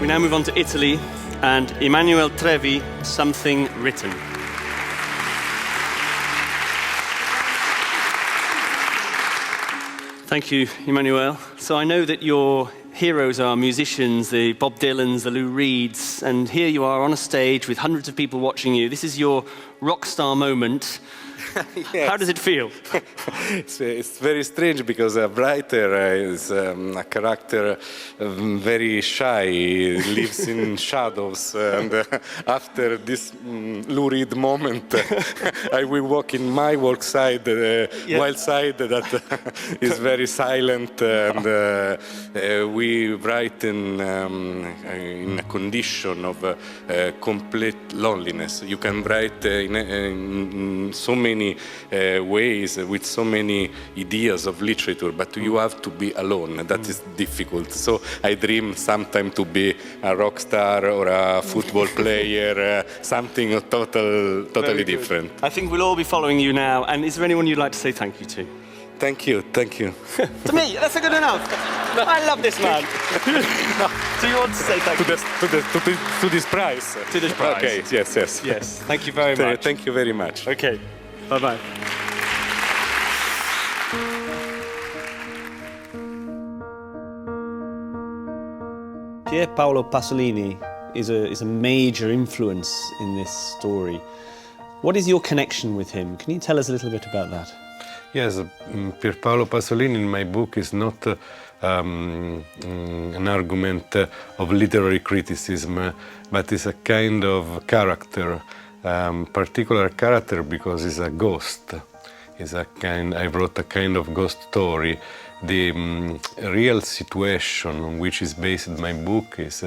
We now move on to Italy and Emanuele Trevi, Something Written. Thank you, Emanuele. So I know that your heroes are musicians, the Bob Dylans, the Lou Reeds, and here you are on a stage with hundreds of people watching you. This is your rock star moment. Yes. How does it feel? It's very strange because a writer is a character very shy, lives in shadows, and after this lurid moment, I will walk in my wild side that is very silent, and we write in a condition of complete loneliness. You can write in so many ways, with so many ideas of literature, but you have to be alone. That is difficult. So I dream sometime to be a rock star or a football player, something totally different. I think we'll all be following you now. And is there anyone you'd like to say thank you to? Thank you. To me, that's a good enough. I love this man. Do you want to say thank you? To this prize. To this prize. Okay, yes. Yes, thank you very much. Thank you very much. Okay, bye-bye. Pier Paolo Pasolini is a major influence in this story. What is your connection with him? Can you tell us a little bit about that? Yes, Pier Paolo Pasolini in my book is not an argument of literary criticism, but is a kind of character, particular character because he's a ghost. I wrote a kind of ghost story. The real situation on which is based my book is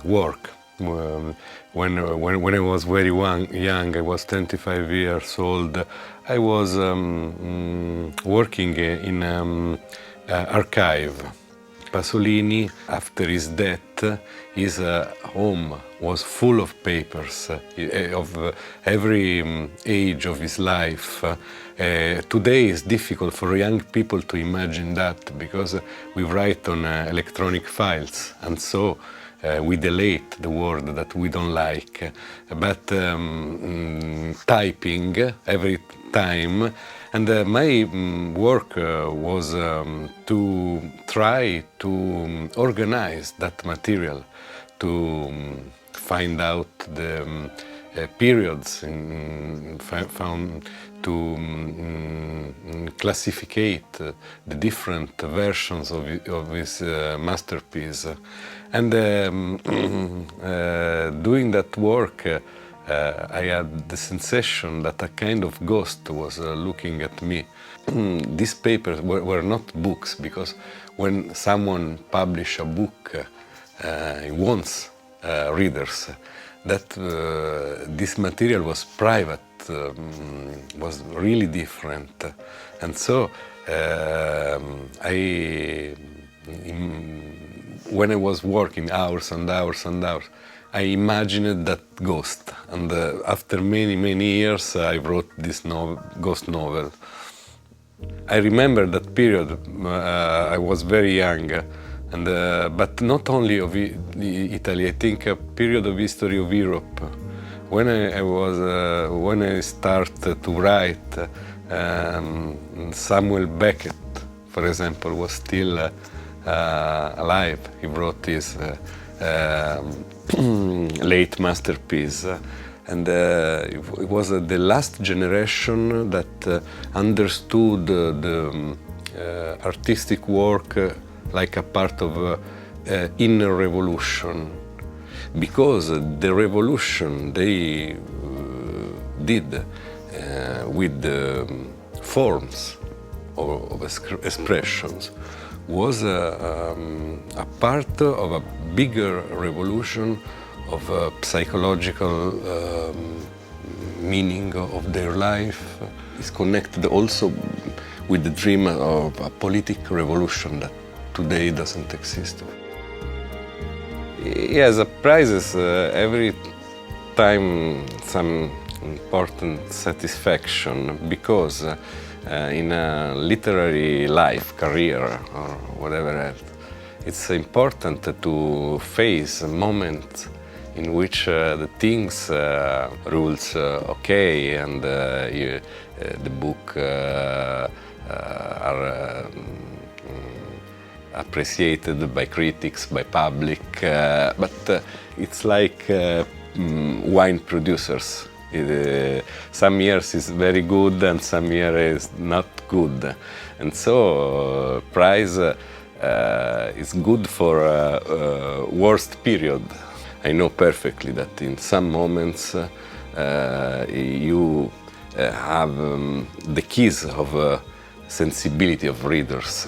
work. When I was very young, I was 25 years old, I was working in an archive. Pasolini, after his death, his home was full of papers of every age of his life. Today it's difficult for young people to imagine that because we write on electronic files, and so we delete the word that we don't like. But typing every time, and my work was to try to organize that material, to find out the periods, to classificate the different versions of his masterpiece. And doing that work, I had the sensation that a kind of ghost was looking at me. These papers were not books, because when someone publishes a book, he wants readers. That this material was private, was really different. And so when I was working hours and hours and hours, I imagined that ghost, and after many years I wrote this ghost novel. I remember that period. I was very young, and but not only of Italy. I think a period of history of Europe. When I started to write, Samuel Beckett, for example, was still alive. He wrote his late masterpiece, and it was the last generation that understood the artistic work like a part of inner revolution, because the revolution they did with the forms of expressions was a part of a bigger revolution of psychological meaning of their life. It's connected also with the dream of a political revolution that today doesn't exist. Yes, the prizes every time some important satisfaction, because in a literary life, career, or whatever else, it's important to face a moment in which the things rules okay, and the book are appreciated by critics, by public, but it's like wine producers. Some years is very good and some years is not good, and so prize is good for worst period. I know perfectly that in some moments you have the keys of sensibility of readers,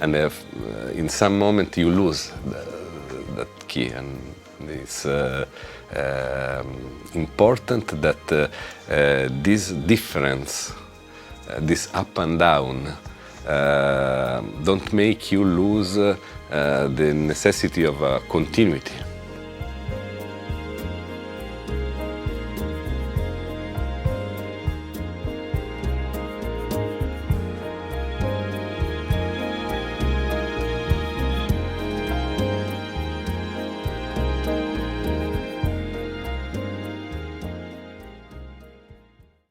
and in some moment you lose that key, and it's important that this difference, this up and down, don't make you lose the necessity of continuity.